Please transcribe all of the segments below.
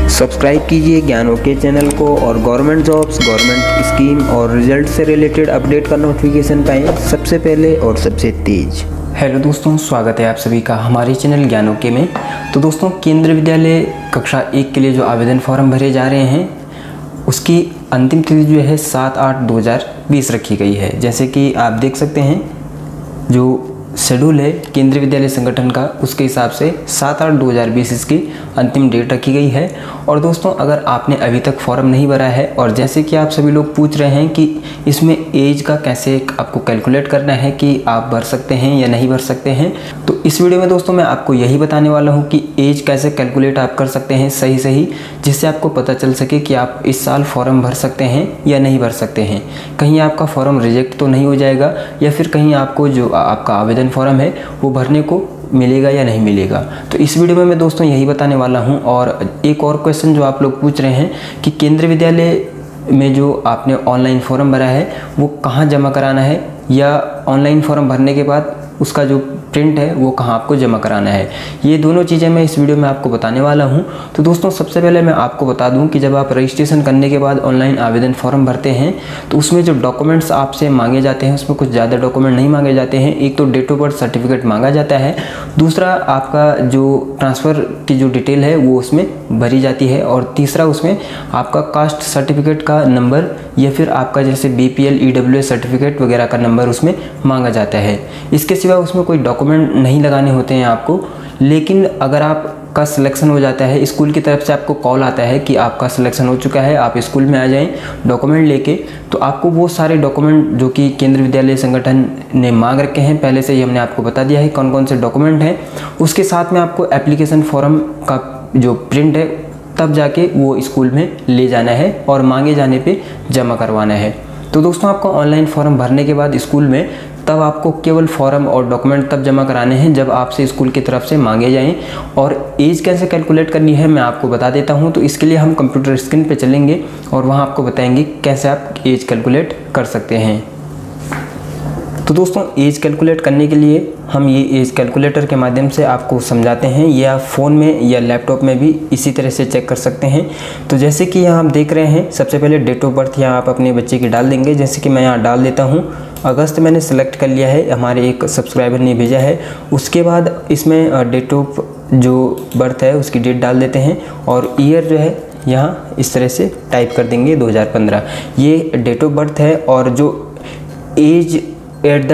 Subscribe कीजिए ज्ञान okay channel को और गवर्नमेंट जॉब्स, गवर्नमेंट स्कीम और रिजल्ट से रिलेटेड अपडेट का नोटिफिकेशन पाएँ सबसे पहले और सबसे तेज। हेलो दोस्तों, स्वागत है आप सभी का हमारे चैनल ज्ञान ओके में। तो दोस्तों, केंद्रीय विद्यालय कक्षा 1 के लिए जो आवेदन फॉर्म भरे जा रहे हैं उसकी अंतिम तिथि जो है 7/8/2020 रखी गई है। जैसे कि आप देख सकते हैं जो शेड्यूल है केंद्रीय विद्यालय संगठन का, उसके हिसाब से 7/8/2020 इसकी अंतिम डेट रखी गई है। और दोस्तों, अगर आपने अभी तक फॉर्म नहीं भरा है और जैसे कि आप सभी लोग पूछ रहे हैं कि इसमें एज का कैसे आपको कैलकुलेट करना है कि आप भर सकते हैं या नहीं भर सकते हैं, तो इस वीडियो में दोस्तों मैं आपको यही बताने वाला हूं कि एज कैसे कैलकुलेट आप कर सकते हैं सही, जिससे आपको पता चल सके कि आप इस साल फॉर्म भर सकते हैं या नहीं भर सकते हैं। कहीं आपका फॉर्म रिजेक्ट तो नहीं हो जाएगा या फिर कहीं आपको जो आपका आवेदन फॉर्म है वो भरने को मिलेगा या नहीं मिलेगा। तो इस वीडियो में मैं दोस्तों यही बताने वाला हूं। और एक और क्वेश्चन जो आप लोग पूछ रहे हैं कि केंद्रीय विद्यालय में जो आपने ऑनलाइन फॉर्म भरा है वो कहाँ जमा कराना है, या ऑनलाइन फॉर्म भरने के बाद उसका जो प्रिंट है वो कहाँ आपको जमा कराना है, ये दोनों चीज़ें मैं इस वीडियो में आपको बताने वाला हूं। तो दोस्तों, सबसे पहले मैं आपको बता दूं कि जब आप रजिस्ट्रेशन करने के बाद ऑनलाइन आवेदन फॉर्म भरते हैं तो उसमें जो डॉक्यूमेंट्स आपसे मांगे जाते हैं उसमें कुछ ज़्यादा डॉक्यूमेंट नहीं मांगे जाते हैं। एक तो डेट ऑफ बर्थ सर्टिफिकेट मांगा जाता है, दूसरा आपका जो ट्रांसफ़र की जो डिटेल है वो उसमें भरी जाती है, और तीसरा उसमें आपका कास्ट सर्टिफिकेट का नंबर या फिर आपका जैसे BPL EWS सर्टिफिकेट वगैरह का नंबर उसमें मांगा जाता है। इसके सिवा उसमें कोई डॉक्यूमेंट नहीं लगाने होते हैं आपको। लेकिन अगर आपका सिलेक्शन हो जाता है, स्कूल की तरफ से आपको कॉल आता है कि आपका सिलेक्शन हो चुका है, आप स्कूल में आ जाएं डॉक्यूमेंट लेके, तो आपको वो सारे डॉक्यूमेंट जो कि केंद्रीय विद्यालय संगठन ने मांग रखे हैं पहले से ही हमने आपको बता दिया है कौन कौन से डॉक्यूमेंट हैं, उसके साथ में आपको एप्लीकेशन फॉर्म का जो प्रिंट है तब जाके वो स्कूल में ले जाना है और मांगे जाने पे जमा करवाना है। तो दोस्तों, आपको ऑनलाइन फॉर्म भरने के बाद स्कूल में तब आपको केवल फॉर्म और डॉक्यूमेंट तब जमा कराने हैं जब आपसे स्कूल की तरफ से मांगे जाएं। और एज कैसे कैलकुलेट करनी है मैं आपको बता देता हूं। तो इसके लिए हम कंप्यूटर स्क्रीन पे चलेंगे और वहां आपको बताएंगे कैसे आप एज कैलकुलेट कर सकते हैं। तो दोस्तों, एज कैलकुलेट करने के लिए हम ये एज कैलकुलेटर के माध्यम से आपको समझाते हैं। ये आप फ़ोन में या लैपटॉप में भी इसी तरह से चेक कर सकते हैं। तो जैसे कि यहाँ आप देख रहे हैं, सबसे पहले डेट ऑफ बर्थ यहाँ आप अपने बच्चे की डाल देंगे। जैसे कि मैं यहाँ डाल देता हूँ अगस्त, मैंने सेलेक्ट कर लिया है, हमारे एक सब्सक्राइबर ने भेजा है। उसके बाद इसमें डेट ऑफ जो बर्थ है उसकी डेट डाल देते हैं और ईयर जो है यहाँ इस तरह से टाइप कर देंगे 2015। ये डेट ऑफ बर्थ है। और जो age at the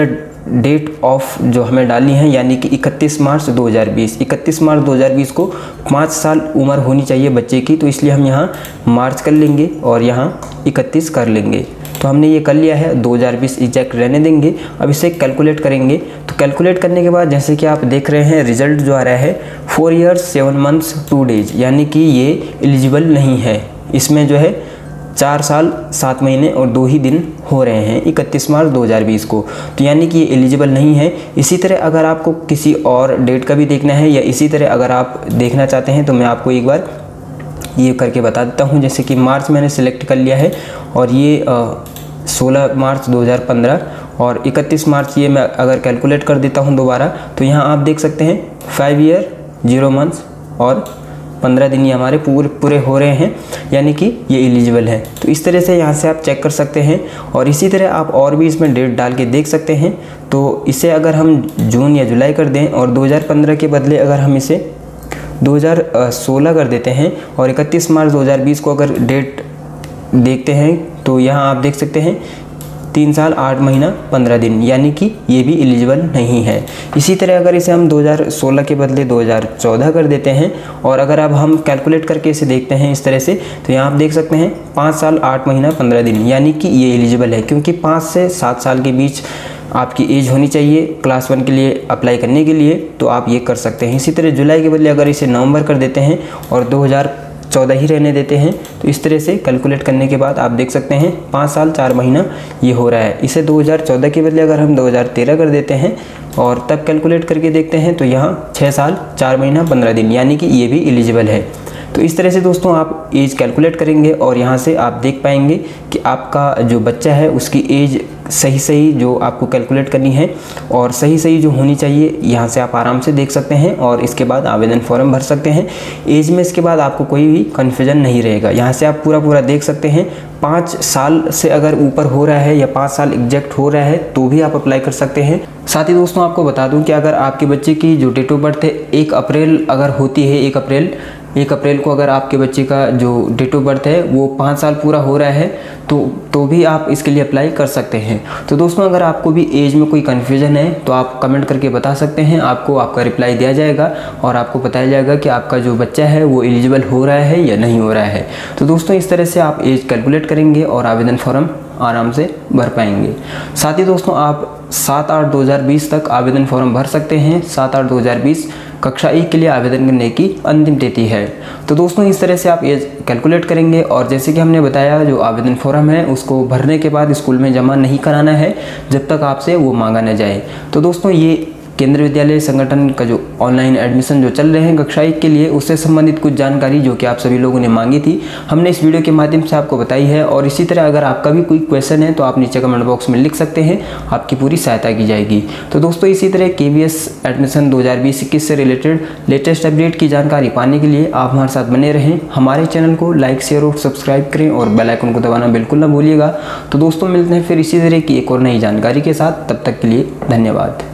date of जो हमें डाली है यानी कि 31 मार्च 2020, 31 मार्च 2020 को 5 साल उम्र होनी चाहिए बच्चे की, तो इसलिए हम यहाँ मार्च कर लेंगे और यहाँ 31 कर लेंगे। तो हमने ये कर लिया है, 2020 एग्जैक्ट रहने देंगे। अब इसे कैलकुलेट करेंगे। तो कैलकुलेट करने के बाद जैसे कि आप देख रहे हैं रिजल्ट जो आ रहा है 4 years 7 months 2 days, यानी कि ये एलिजिबल नहीं है। इसमें जो है 4 साल 7 महीने और 2 ही दिन हो रहे हैं 31 मार्च 2020 को, तो यानी कि ये एलिजिबल नहीं है। इसी तरह अगर आपको किसी और डेट का भी देखना है या इसी तरह अगर आप देखना चाहते हैं तो मैं आपको एक बार ये करके बता देता हूँ। जैसे कि मार्च मैंने सिलेक्ट कर लिया है और ये 16 मार्च 2015 और 31 मार्च ये मैं अगर कैलकुलेट कर देता हूँ दोबारा, तो यहाँ आप देख सकते हैं 5 year 0 months और 15 दिन ये हमारे पूरे हो रहे हैं, यानी कि ये एलिजिबल है। तो इस तरह से यहाँ से आप चेक कर सकते हैं। और इसी तरह आप और भी इसमें डेट डाल के देख सकते हैं। तो इसे अगर हम जून या जुलाई कर दें और 2015 के बदले अगर हम इसे 2016 कर देते हैं और 31 मार्च 2020 को अगर डेट देखते हैं तो यहाँ आप देख सकते हैं 3 साल 8 महीना 15 दिन, यानी कि ये भी एलिजिबल नहीं है। इसी तरह अगर इसे हम 2016 के बदले 2014 कर देते हैं और अगर अब हम कैलकुलेट करके इसे देखते हैं इस तरह से, तो यहाँ आप देख सकते हैं 5 साल 8 महीना 15 दिन, यानी कि ये एलिजिबल है। क्योंकि 5 से 7 साल के बीच आपकी एज होनी चाहिए क्लास 1 के लिए अप्लाई करने के लिए, तो आप ये कर सकते हैं। इसी तरह जुलाई के बदले अगर इसे नवंबर कर देते हैं और 2014 ही रहने देते हैं, तो इस तरह से कैलकुलेट करने के बाद आप देख सकते हैं 5 साल 4 महीना ये हो रहा है। इसे 2014 के बदले अगर हम 2013 कर देते हैं और तब कैलकुलेट करके देखते हैं तो यहाँ 6 साल 4 महीना 15 दिन, यानी कि ये भी एलिजिबल है। तो इस तरह से दोस्तों आप एज कैलकुलेट करेंगे और यहाँ से आप देख पाएंगे कि आपका जो बच्चा है उसकी एज सही जो आपको कैलकुलेट करनी है और सही जो होनी चाहिए, यहाँ से आप आराम से देख सकते हैं और इसके बाद आवेदन फॉर्म भर सकते हैं। एज में इसके बाद आपको कोई भी कन्फ्यूजन नहीं रहेगा। यहाँ से आप पूरा देख सकते हैं। 5 साल से अगर ऊपर हो रहा है या 5 साल एग्जैक्ट हो रहा है तो भी आप अप्लाई कर सकते हैं। साथ ही दोस्तों आपको बता दूं कि अगर आपके बच्चे की जो डेट ऑफ बर्थ है 1 अप्रैल अगर होती है, 1 अप्रैल को अगर आपके बच्चे का जो डेट ऑफ बर्थ है वो 5 साल पूरा हो रहा है तो भी आप इसके लिए अप्लाई कर सकते हैं। तो दोस्तों अगर आपको भी एज में कोई कन्फ्यूजन है तो आप कमेंट करके बता सकते हैं, आपको आपका रिप्लाई दिया जाएगा और आपको बताया जाएगा कि आपका जो बच्चा है वो एलिजिबल हो रहा है या नहीं हो रहा है। तो दोस्तों इस तरह से आप एज कैलकुलेट करेंगे और आवेदन फॉर्म आराम से भर पाएंगे। साथ ही दोस्तों आप 7/8/2020 तक आवेदन फॉर्म भर सकते हैं। 7/8/2020 कक्षा 1 के लिए आवेदन करने की अंतिम तिथि है। तो दोस्तों इस तरह से आप एज कैलकुलेट करेंगे और जैसे कि हमने बताया जो आवेदन फॉर्म है उसको भरने के बाद स्कूल में जमा नहीं कराना है जब तक आपसे वो मांगा न जाए। तो दोस्तों ये केंद्रीय विद्यालय संगठन का जो ऑनलाइन एडमिशन जो चल रहे हैं कक्षा 1 के लिए उससे संबंधित कुछ जानकारी जो कि आप सभी लोगों ने मांगी थी हमने इस वीडियो के माध्यम से आपको बताई है। और इसी तरह अगर आपका भी कोई क्वेश्चन है तो आप नीचे कमेंट बॉक्स में लिख सकते हैं, आपकी पूरी सहायता की जाएगी। तो दोस्तों इसी तरह KVS एडमिशन 2020-21 से रिलेटेड लेटेस्ट अपडेट की जानकारी पाने के लिए आप हमारे साथ बने रहें। हमारे चैनल को लाइक शेयर और सब्सक्राइब करें और बेल आइकन को दबाना बिल्कुल ना भूलिएगा। तो दोस्तों मिलते हैं फिर इसी तरह की एक और नई जानकारी के साथ, तब तक के लिए धन्यवाद।